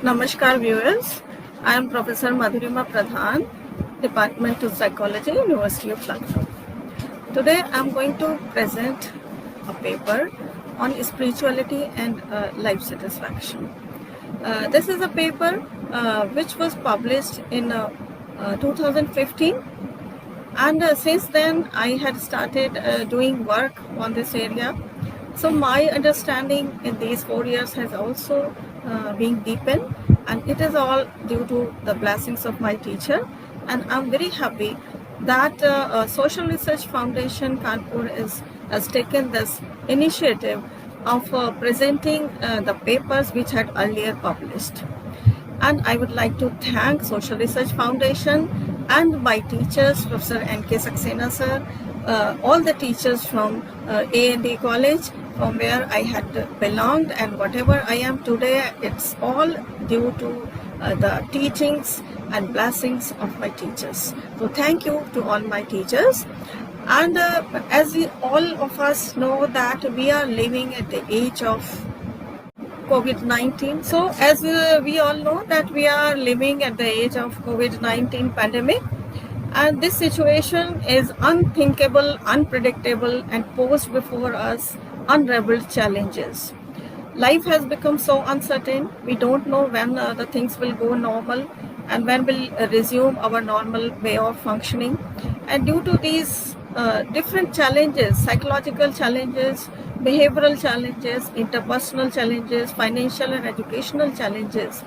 Namaskar viewers, I am Professor Madhurima Pradhan, Department of Psychology, University of Lucknow. Today I am going to present a paper on spirituality and life satisfaction. This is a paper which was published in 2015, and since then I had started doing work on this area. So my understanding in these 4 years has also been deepened, and it is all due to the blessings of my teacher. And I'm very happy that Social Research Foundation Kanpur has taken this initiative of presenting the papers which had earlier published. And I would like to thank Social Research Foundation and my teachers, Professor N.K. Saxena sir, all the teachers from A&D College, from where I had belonged, and whatever I am today, it's all due to the teachings and blessings of my teachers. So thank you to all my teachers. And as all of us know that we are living at the age of COVID-19. So as we all know that we are living at the age of COVID-19 pandemic, and this situation is unthinkable, unpredictable, and posed before us unraveled challenges. Life has become so uncertain. We don't know when the things will go normal and when we'll resume our normal way of functioning. And due to these different challenges, psychological challenges, behavioral challenges, interpersonal challenges, financial and educational challenges,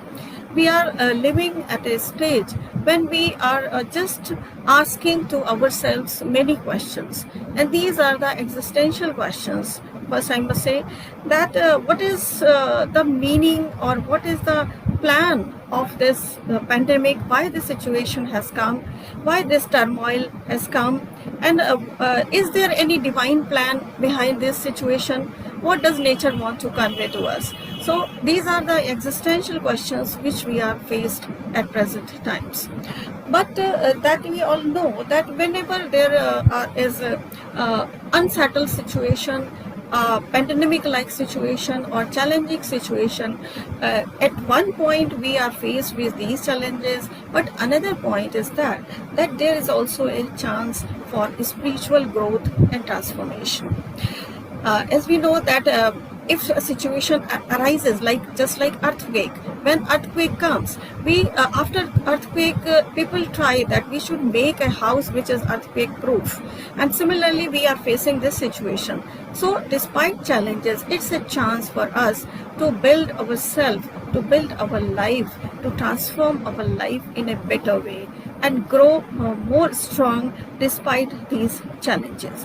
we are living at a stage when we are just asking to ourselves many questions, and these are the existential questions. First, I must say that what is the meaning, or what is the plan of this pandemic, why the situation has come, why this turmoil has come, and is there any divine plan behind this situation? What does nature want to convey to us? So these are the existential questions which we are faced at present times. But that we all know that whenever there is a unsettled situation, pandemic-like situation or challenging situation, at one point we are faced with these challenges, but another point is that there is also a chance for spiritual growth and transformation. As we know that if a situation arises, just like earthquake, when earthquake comes, we after earthquake people try that we should make a house which is earthquake proof, and similarly we are facing this situation. So despite challenges, it's a chance for us to build ourselves, to build our life, to transform our life in a better way and grow more strong despite these challenges.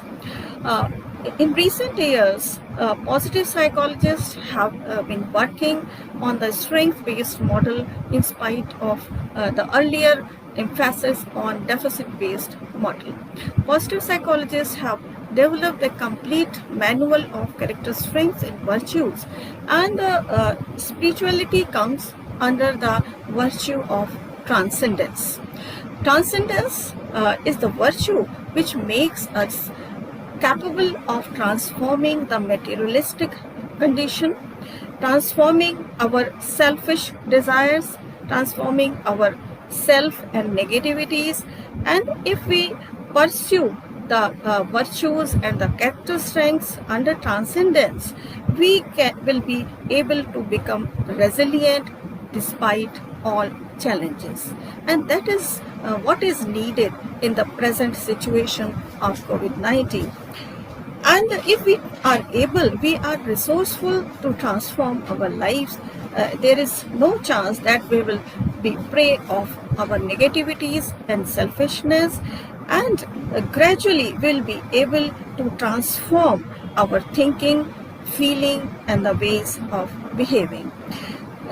In recent years, positive psychologists have been working on the strength-based model in spite of the earlier emphasis on deficit-based model. Positive psychologists have developed a complete manual of character strengths and virtues, and spirituality comes under the virtue of transcendence. Transcendence is the virtue which makes us capable of transforming the materialistic condition, transforming our selfish desires, transforming our self and negativities. And if we pursue the virtues and the character strengths under transcendence, we will be able to become resilient despite all challenges. And that is what is needed in the present situation of COVID-19. And if we are able, we are resourceful to transform our lives, there is no chance that we will be prey of our negativities and selfishness, and gradually we'll be able to transform our thinking, feeling, and the ways of behaving.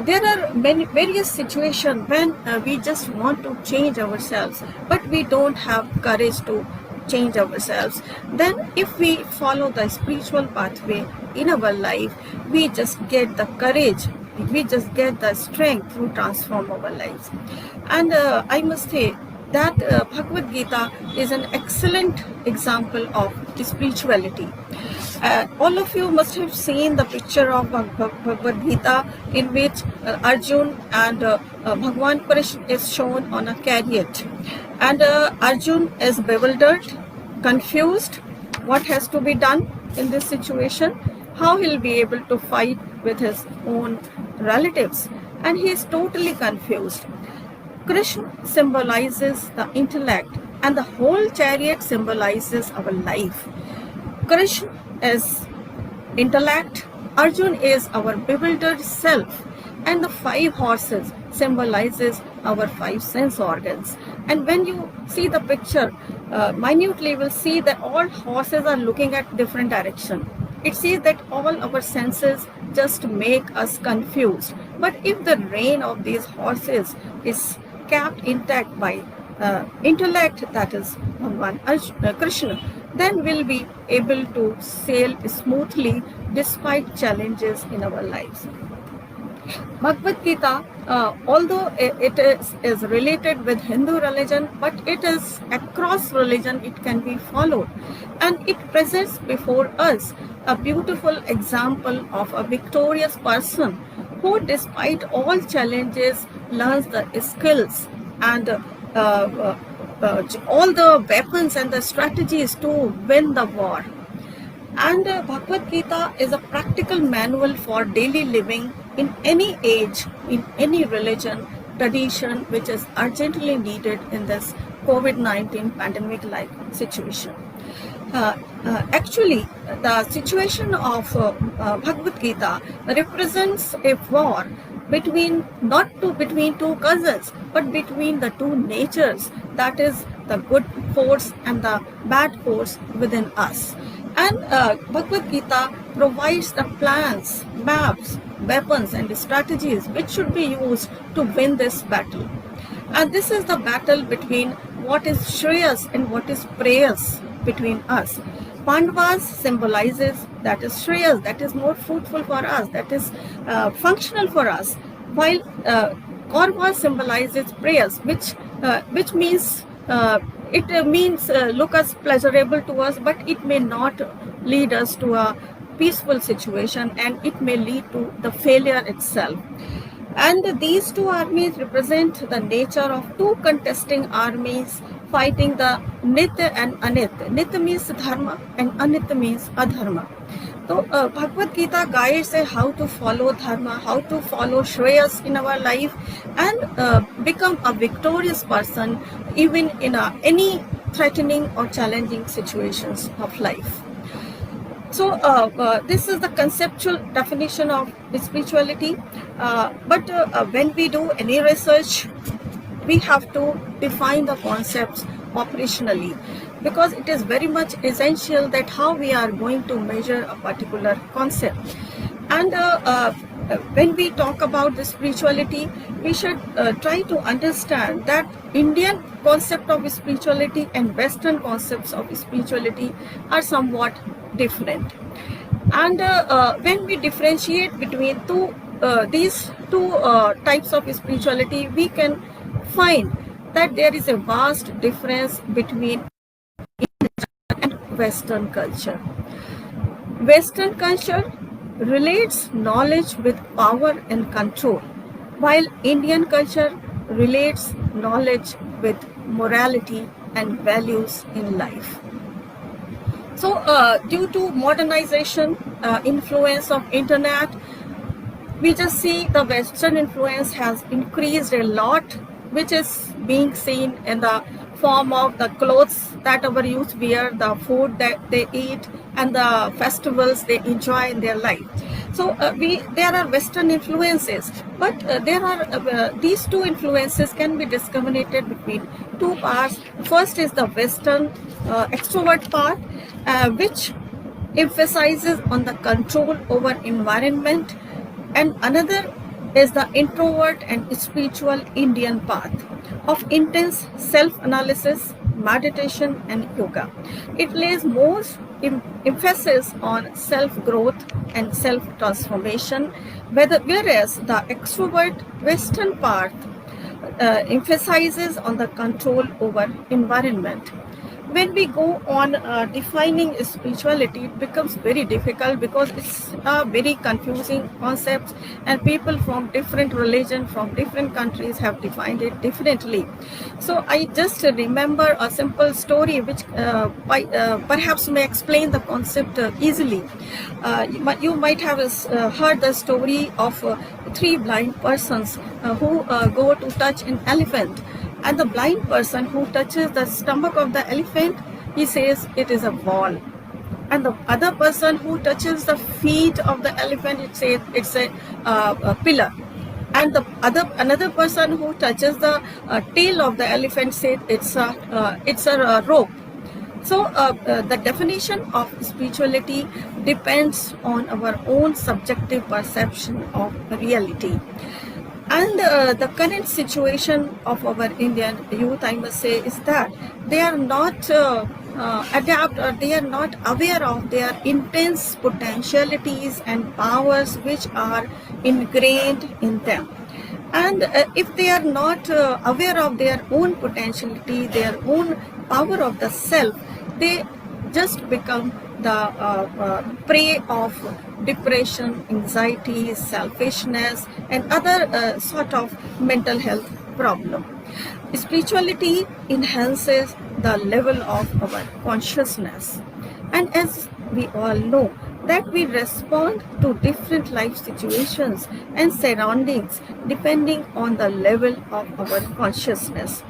There are various situations when we just want to change ourselves, but we don't have courage to change ourselves. Then if we follow the spiritual pathway in our life, we just get the courage, we just get the strength to transform our lives. And I must say that Bhagavad Gita is an excellent example of spirituality. All of you must have seen the picture of Bhagavad Gita in which Arjun and Bhagwan Krishna is shown on a chariot. And Arjun is bewildered, confused, what has to be done in this situation, how he'll be able to fight with his own relatives. And he is totally confused. Krishna symbolizes the intellect and the whole chariot symbolizes our life. Krishna is intellect, Arjun is our bewildered self, and the 5 horses symbolizes our 5 sense organs. And when you see the picture minutely, you will see that all horses are looking at different direction. It says that all our senses just make us confused. But if the rein of these horses is kept intact by intellect, that is Bhagwan Krishna, then we'll be able to sail smoothly despite challenges in our lives. Bhagavad Gita, although it is related with Hindu religion, but it is across religion, it can be followed. And it presents before us a beautiful example of a victorious person who, despite all challenges, learns the skills and all the weapons and the strategies to win the war. And Bhagavad Gita is a practical manual for daily living in any age, in any religion, tradition, which is urgently needed in this COVID-19 pandemic-like situation. Actually, the situation of Bhagavad Gita represents a war between between 2 cousins, but between the 2 natures, that is the good force and the bad force within us. And Bhagavad Gita provides the plans, maps, weapons and strategies which should be used to win this battle. And this is the battle between what is Shreyas and what is Preyas between us. Pandavas symbolizes that is Shreyas, that is more fruitful for us, that is functional for us, while Kauravas symbolizes Preyas, which means it means look as pleasurable to us, but it may not lead us to a peaceful situation and it may lead to the failure itself. And these 2 armies represent the nature of 2 contesting armies fighting the Nitya and Anitya. Nitya means dharma and Anitya means adharma. So Bhagavad Gita guides how to follow dharma, how to follow Shreyas in our life and become a victorious person even in any threatening or challenging situations of life. So this is the conceptual definition of spirituality. But when we do any research, we have to define the concepts operationally, because it is very much essential that how we are going to measure a particular concept. And when we talk about the spirituality, we should try to understand that Indian concept of spirituality and Western concepts of spirituality are somewhat different. And when we differentiate between these two types of spirituality, we can find that there is a vast difference between Indian and Western culture. Western culture relates knowledge with power and control, while Indian culture relates knowledge with morality and values in life. So due to modernization, influence of internet, we just see the Western influence has increased a lot, which is being seen in the form of the clothes that our youth wear, the food that they eat, and the festivals they enjoy in their life. So there are Western influences, but there are these 2 influences can be discriminated between 2 parts. First is the Western extrovert part, which emphasizes on the control over environment, and another is the introvert and spiritual Indian path of intense self-analysis, meditation and yoga. It lays most emphasis on self-growth and self-transformation, whereas the extrovert Western path emphasizes on the control over environment. when we go on defining spirituality, it becomes very difficult because it's a very confusing concept, and people from different religion, from different countries have defined it differently. So I just remember a simple story which perhaps may explain the concept easily. You might have heard the story of three blind persons who go to touch an elephant, and the blind person who touches the stomach of the elephant, he says it is a wall, and the other person who touches the feet of the elephant, it says it's a pillar, and the another person who touches the tail of the elephant said it's a rope. So the definition of spirituality depends on our own subjective perception of reality. And the current situation of our Indian youth, I must say, is that they are not adapt, or they are not aware of their intense potentialities and powers which are ingrained in them. And if they are not aware of their own potentiality, their own power of the self, they just become the prey of depression, anxiety, selfishness, and other sort of mental health problem. Spirituality enhances the level of our consciousness, and as we all know, that we respond to different life situations and surroundings depending on the level of our consciousness.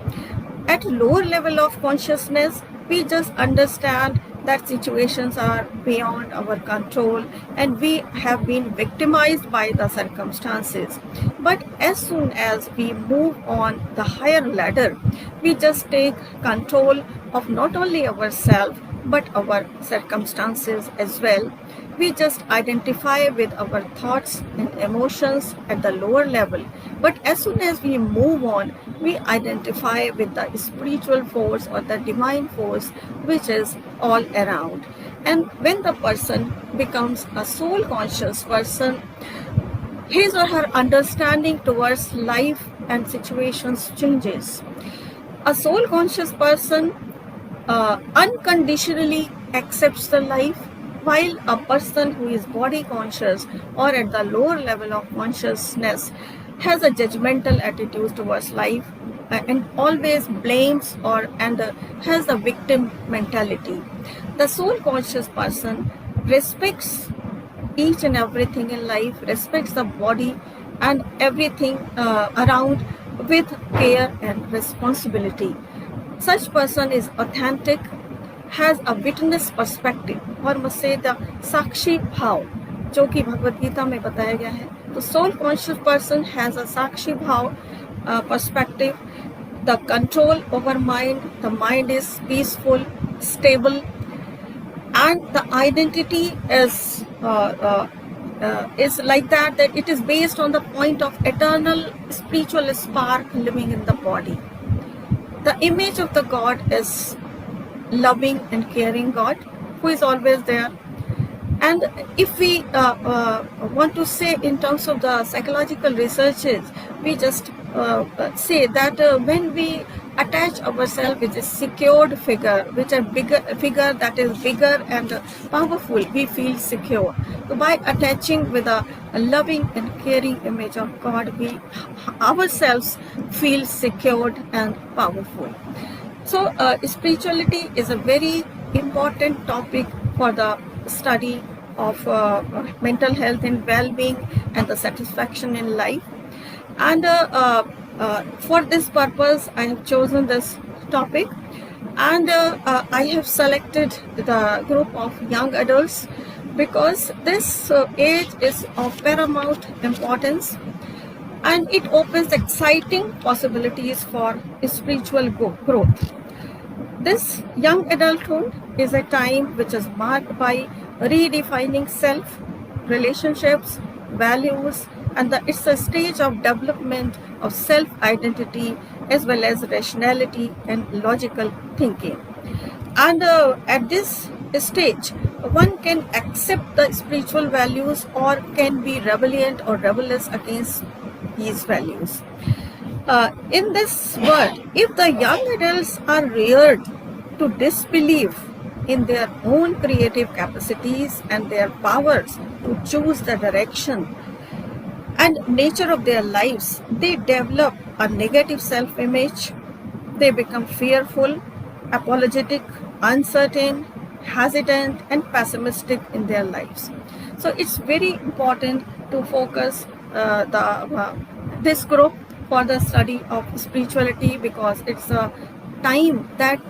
At lower level of consciousness, we just understand that situations are beyond our control and we have been victimized by the circumstances. But as soon as we move on the higher ladder, we just take control of not only ourselves but our circumstances as well. We just identify with our thoughts and emotions at the lower level, but as soon as we move on, we identify with the spiritual force or the divine force which is all around. And when the person becomes a soul conscious person, his or her understanding towards life and situations changes. A soul conscious person unconditionally accepts the life, while a person who is body conscious or at the lower level of consciousness has a judgmental attitude towards life and always blames and has a victim mentality. The soul conscious person respects each and everything in life, respects the body and everything around with care and responsibility. Such person is authentic, has a witness perspective, और मुझसे the साक्षी भाव जो कि भगवत गीता में बताया गया है. तो soul conscious person has a sakshi bhav perspective, the control over mind, the mind is peaceful, stable, and the identity is like that it is based on the point of eternal spiritual spark living in the body. The image of the God is loving and caring God who is always there. And if we want to say in terms of the psychological researches, we just say that when we attach ourselves with a secured figure, which a figure that is bigger and powerful, we feel secure. So by attaching with a loving and caring image of God, we ourselves feel secured and powerful. So spirituality is a very important topic for the study of mental health and well-being and the satisfaction in life. And for this purpose, I have chosen this topic, and I have selected the group of young adults because this age is of paramount importance, and it opens exciting possibilities for spiritual growth. This young adulthood is a time which is marked by redefining self, relationships, values, and it's a stage of development of self-identity as well as rationality and logical thinking. And at this stage, one can accept the spiritual values or can be rebellious or rebellious against these values. In this world, if the young adults are reared to disbelieve in their own creative capacities and their powers to choose the direction and nature of their lives, they develop a negative self-image. They become fearful, apologetic, uncertain, hesitant, and pessimistic in their lives. So it's very important to focus this group for the study of spirituality, because it's a time that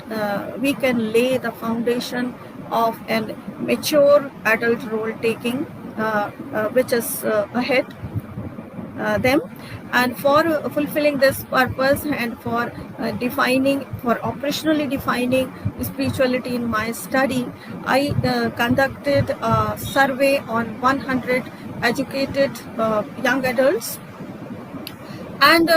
we can lay the foundation of an mature adult role taking which is ahead them. And for fulfilling this purpose and for operationally defining spirituality in my study, I conducted a survey on 100 educated young adults. And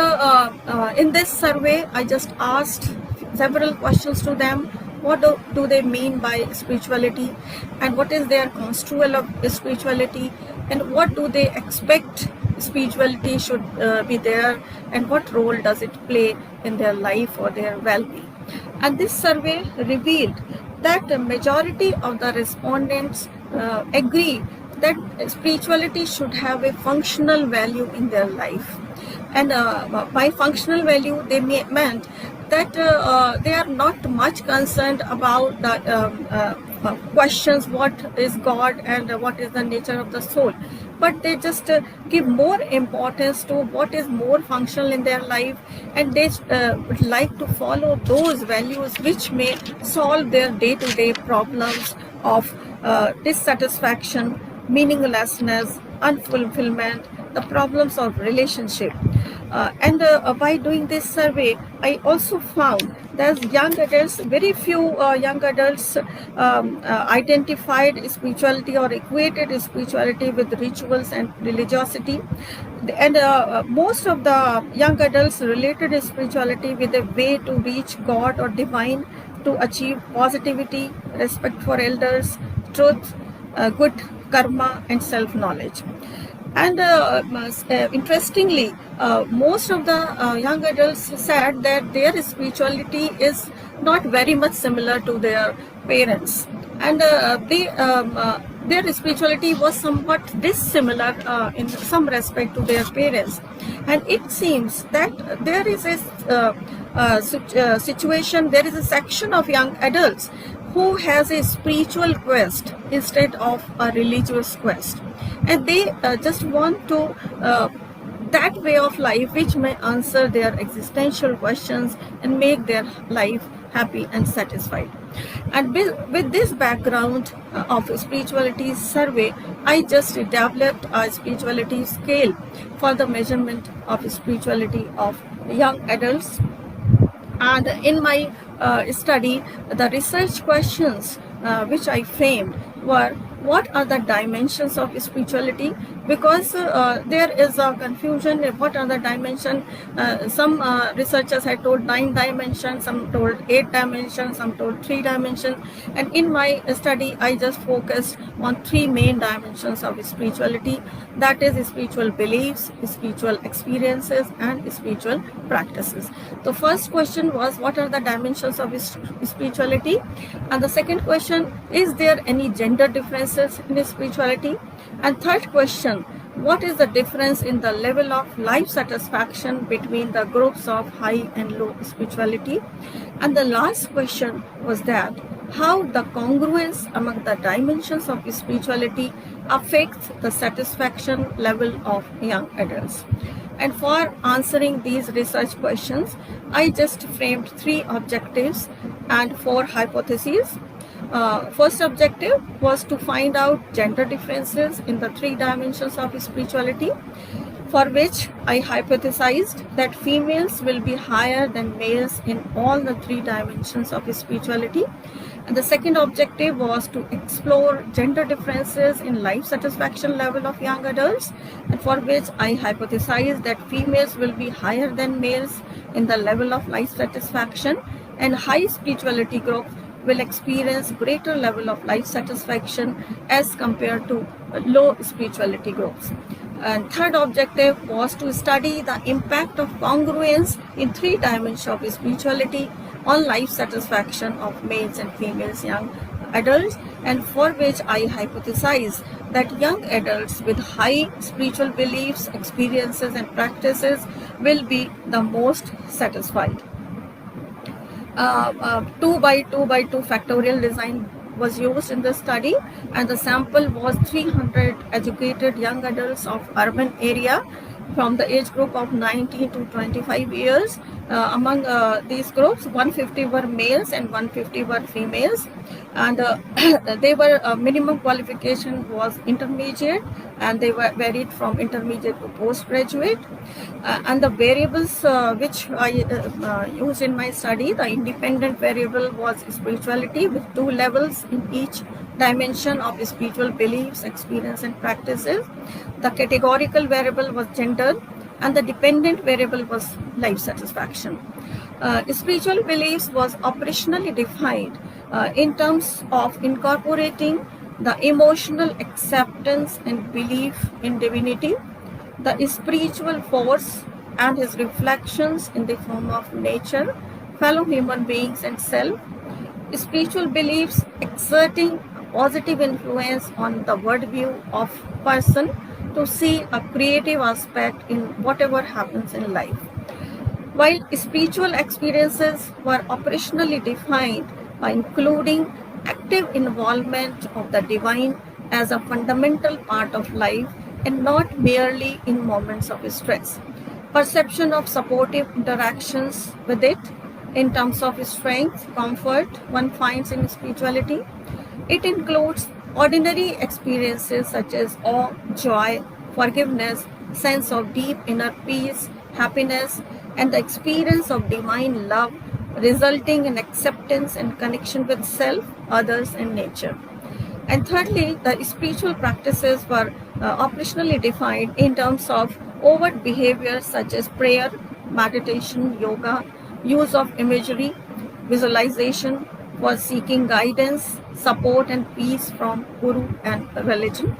in this survey, I just asked several questions to them. What do they mean by spirituality, and what is their construal of spirituality, and what do they expect spirituality should be there, and what role does it play in their life or their well-being. And this survey revealed that the majority of the respondents agree that spirituality should have a functional value in their life. And by functional value, they meant that they are not much concerned about the questions, what is God and what is the nature of the soul, but they just give more importance to what is more functional in their life, and they would like to follow those values which may solve their day-to-day problems of dissatisfaction, meaninglessness, unfulfillment, the problems of relationship. And by doing this survey, I also found that young adults, very few young adults identified spirituality or equated spirituality with rituals and religiosity. And most of the young adults related spirituality with a way to reach God or divine, to achieve positivity, respect for elders, truth, good karma, and self-knowledge. And interestingly, most of the young adults said that their spirituality is not very much similar to their parents, and their spirituality was somewhat dissimilar in some respect to their parents. And it seems that there is a situation, there is a section of young adults who has a spiritual quest instead of a religious quest, and they just want to that way of life which may answer their existential questions and make their life happy and satisfied. And with this background of spirituality survey, I just developed a spirituality scale for the measurement of spirituality of young adults. And in my study, the research questions which I framed were, what are the dimensions of spirituality? Because there is a confusion, what are the dimensions? Some researchers had told 9 dimensions, some told 8 dimensions, some told 3 dimensions. And in my study, I just focused on 3 main dimensions of spirituality. That is spiritual beliefs, spiritual experiences, and spiritual practices. The first question was, what are the dimensions of spirituality? And the second question, is there any gender differences in spirituality? And third question, what is the difference in the level of life satisfaction between the groups of high and low spirituality? And the last question was that, how the congruence among the dimensions of spirituality affects the satisfaction level of young adults. And for answering these research questions, I just framed 3 objectives and 4 hypotheses. First objective was to find out gender differences in the 3 dimensions of spirituality, for which I hypothesized that females will be higher than males in all the 3 dimensions of spirituality. And the second objective was to explore gender differences in life satisfaction level of young adults, and for which I hypothesized that females will be higher than males in the level of life satisfaction, and high spirituality groups will experience greater level of life satisfaction as compared to low spirituality groups. And third objective was to study the impact of congruence in 3 dimensions of spirituality on life satisfaction of males and females young adults, and for which I hypothesize that young adults with high spiritual beliefs, experiences, and practices will be the most satisfied. 2 by 2 by 2 factorial design was used in the study, and the sample was 300 educated young adults of urban area from the age group of 19 to 25 years. Among these groups, 150 were males and 150 were females, and they were minimum qualification was intermediate, and they were varied from intermediate to postgraduate. And the variables which I used in my study, the independent variable was spirituality with 2 levels in each dimension of spiritual beliefs, experience, and practices. The categorical variable was gender, and the dependent variable was life satisfaction. Spiritual beliefs was operationally defined in terms of incorporating the emotional acceptance and belief in divinity, the spiritual force and his reflections in the form of nature, fellow human beings, and self. Spiritual beliefs exerting positive influence on the worldview of person to see a creative aspect in whatever happens in life. While spiritual experiences were operationally defined by including active involvement of the divine as a fundamental part of life and not merely in moments of stress. Perception of supportive interactions with it in terms of strength, comfort one finds in spirituality. It includes ordinary experiences such as awe, joy, forgiveness, sense of deep inner peace, happiness, and the experience of divine love resulting in acceptance and connection with self, others, and nature. And thirdly, the spiritual practices were operationally defined in terms of overt behaviors such as prayer, meditation, yoga, use of imagery, visualization for seeking guidance, support, and peace from Guru and religion.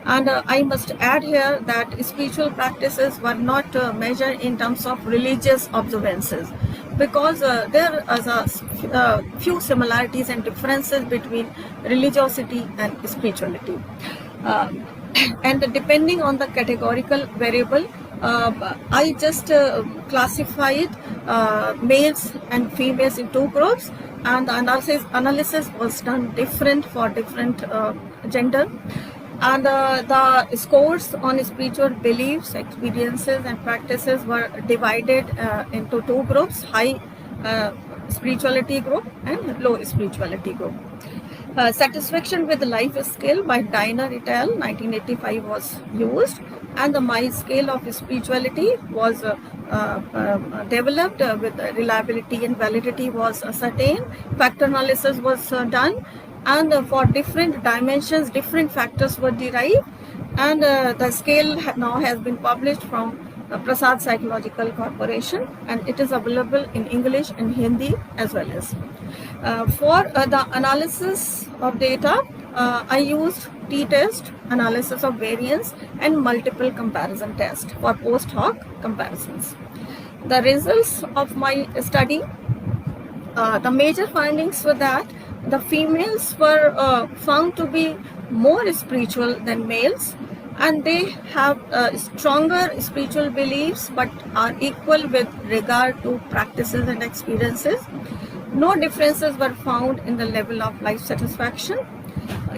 And I must add here that spiritual practices were not measured in terms of religious observances, because there are a few similarities and differences between religiosity and spirituality. And depending on the categorical variable, I just classified males and females in 2 groups, and the analysis was done different for different gender. And the scores on spiritual beliefs, experiences, and practices were divided into 2 groups: high spirituality group and low spirituality group. Satisfaction with life scale by Diner et al. 1985 was used, and the My scale of spirituality was developed with reliability and validity was ascertained. Factor analysis was done, and for different dimensions, different factors were derived, and the scale now has been published from Prasad Psychological Corporation, and it is available in English and Hindi as well as. For the analysis of data, I used t-test, analysis of variance, and multiple comparison test for post hoc comparisons. The results of my study, the major findings were that the females were found to be more spiritual than males, and they have stronger spiritual beliefs but are equal with regard to practices and experiences. No differences were found in the level of life satisfaction.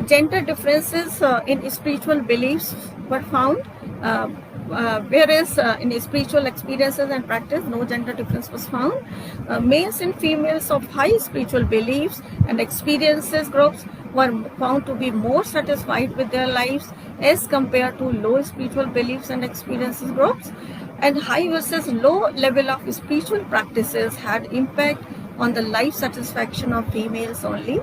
Gender differences in spiritual beliefs were found, whereas in spiritual experiences and practice, no gender difference was found. Males and females of high spiritual beliefs and experiences groups were found to be more satisfied with their lives as compared to low spiritual beliefs and experiences groups. And high versus low level of spiritual practices had impact on the life satisfaction of females only.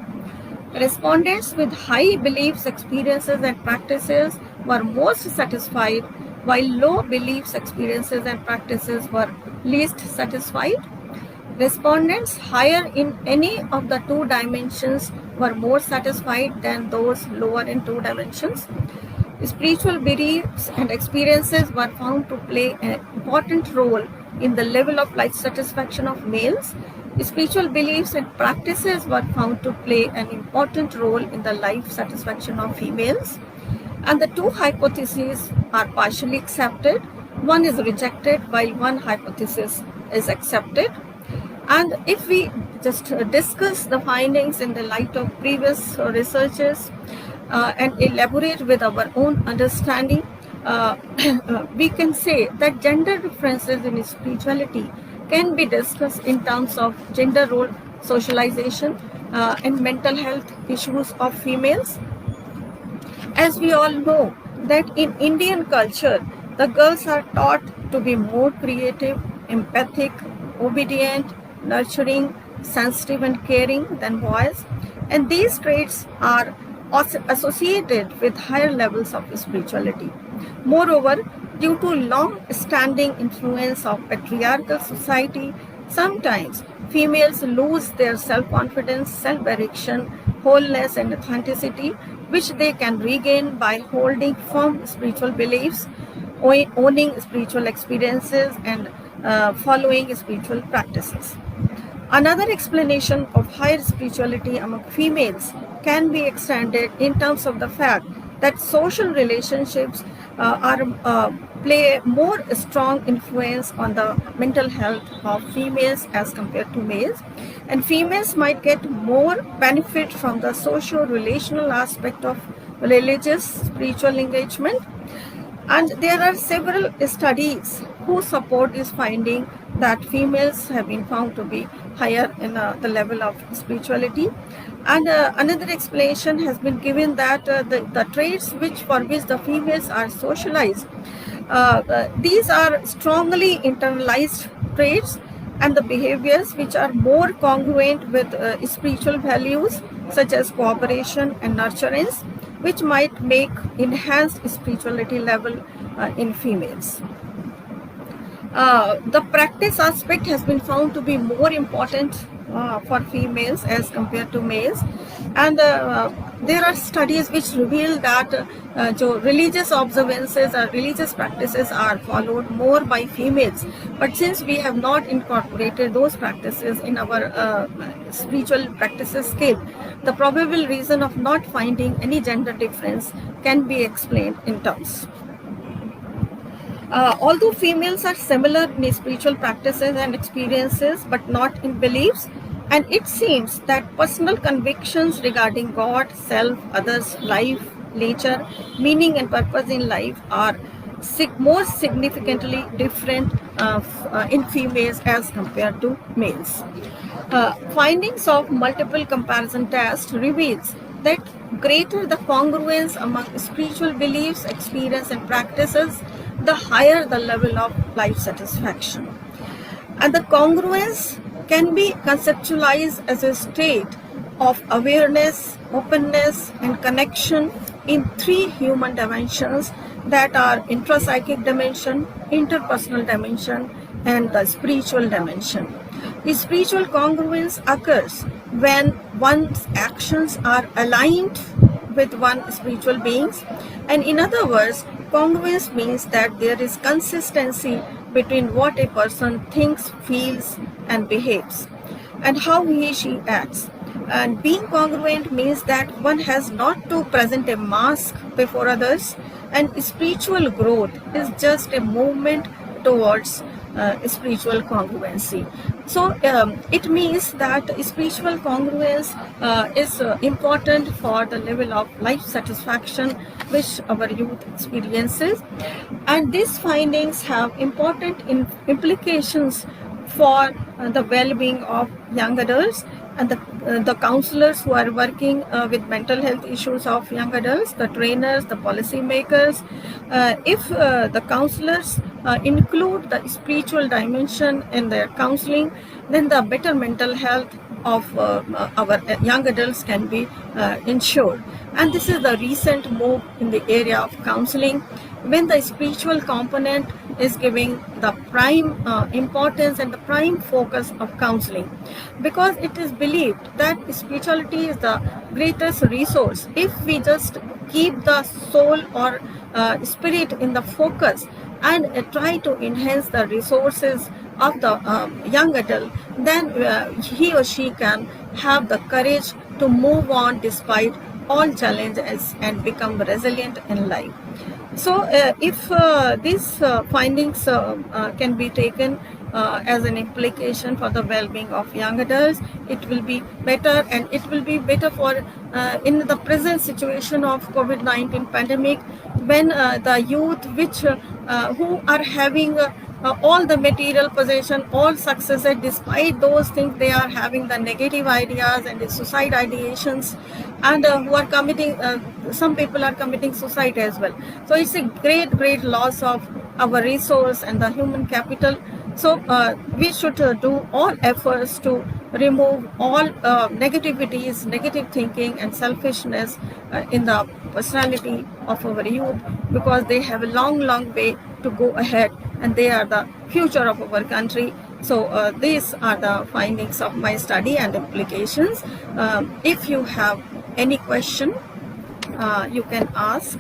Respondents with high beliefs, experiences, and practices were most satisfied, while low beliefs, experiences, and practices were least satisfied. Respondents higher in any of the 2 dimensions were more satisfied than those lower in 2 dimensions. Spiritual beliefs and experiences were found to play an important role in the level of life satisfaction of males, Spiritual beliefs and practices were found to play an important role in the life satisfaction of females. And the two hypotheses are partially accepted. One is rejected while one hypothesis is accepted. And if we just discuss the findings in the light of previous researches and elaborate with our own understanding, we can say that gender differences in spirituality can be discussed in terms of gender role socialization and mental health issues of females. As we all know that in Indian culture, the girls are taught to be more creative, empathic, obedient, nurturing, sensitive and caring than boys. And these traits are also associated with higher levels of spirituality. Moreover, due to long-standing influence of patriarchal society, sometimes females lose their self-confidence, self-direction, wholeness and authenticity, which they can regain by holding firm spiritual beliefs, owning spiritual experiences, and following spiritual practices. Another explanation of higher spirituality among females can be extended in terms of the fact that social relationships play a more strong influence on the mental health of females as compared to males, and females might get more benefit from the socio-relational aspect of religious spiritual engagement. And there are several studies who support this finding that females have been found to be higher in the level of spirituality. And another explanation has been given that the traits for which the females are socialized, these are strongly internalized traits, and the behaviors which are more congruent with spiritual values such as cooperation and nurturance, which might make enhanced spirituality level in females. The practice aspect has been found to be more important for females as compared to males, and there are studies which reveal that religious observances or religious practices are followed more by females, but since we have not incorporated those practices in our spiritual practices scale, the probable reason of not finding any gender difference can be explained in terms. Although females are similar in spiritual practices and experiences, but not in beliefs, and it seems that personal convictions regarding God, self, others, life, nature, meaning and purpose in life are more significantly different in females as compared to males. Findings of multiple comparison tests reveals that greater the congruence among spiritual beliefs, experience and practices, the higher the level of life satisfaction. And the congruence can be conceptualized as a state of awareness, openness and connection in three human dimensions, that are intrapsychic dimension, interpersonal dimension and the spiritual dimension. The spiritual congruence occurs when one's actions are aligned with one spiritual beings, and in other words, congruence means that there is consistency between what a person thinks, feels and behaves and how she acts. And being congruent means that one has not to present a mask before others, and spiritual growth is just a movement towards spiritual congruency. So it means that spiritual congruence is important for the level of life satisfaction which our youth experiences, and these findings have important implications for the well-being of young adults and the counselors who are working with mental health issues of young adults, the trainers, the policy makers. If the counselors include the spiritual dimension in their counseling, then the better mental health of our young adults can be ensured. And this is the recent move in the area of counseling, when the spiritual component is giving the prime importance and the prime focus of counseling, because it is believed that spirituality is the greatest resource. If we just keep the soul or spirit in the focus and try to enhance the resources of the young adult, then he or she can have the courage to move on despite all challenges and become resilient in life. So, if these findings can be taken as an implication for the well-being of young adults, it will be better, and it will be better for in the present situation of COVID-19 pandemic, when the youth who are having all the material possession, all successes, despite those things they are having the negative ideas and the suicide ideations, and who are committing, some people are committing suicide as well. So it's a great loss of our resource and the human capital. So we should do all efforts to remove all negativities, negative thinking and selfishness in the personality of our youth, because they have a long way to go ahead, and they are the future of our country. So these are the findings of my study and implications. If you have any question, you can ask.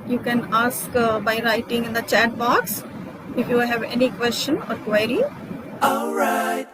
You can ask by writing in the chat box if you have any question or query. All right.